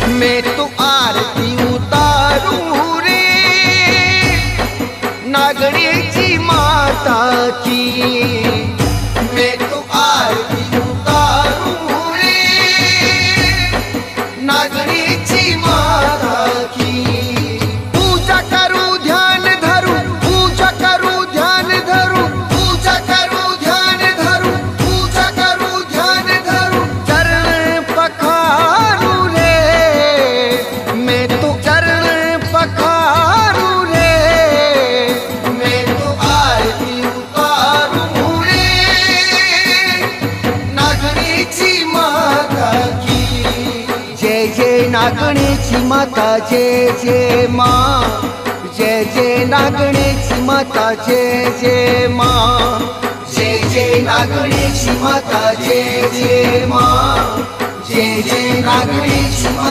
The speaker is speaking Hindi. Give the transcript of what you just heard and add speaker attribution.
Speaker 1: मैं तो आरती उतारू रे नागणेची माता की। मैं तो आरती उतारू रे नागणेची माता की। पूजा करू ध्यान धरू, पूजा करू ध्यान धरू, पूजा करू ध्यान धरू, पूजा करू ध्यान धरू, चरण पखारू रे। मैं तो चरण पखारू रे। मैं तो आरती उतारू रे नागणेची माता की। जय जय नागणेची माता, जय जय माँ। जय जय नागणेची माता, जय जय माँ। जय जय नागणेची माता, जय जय माँ। जय जय नागणेची माता।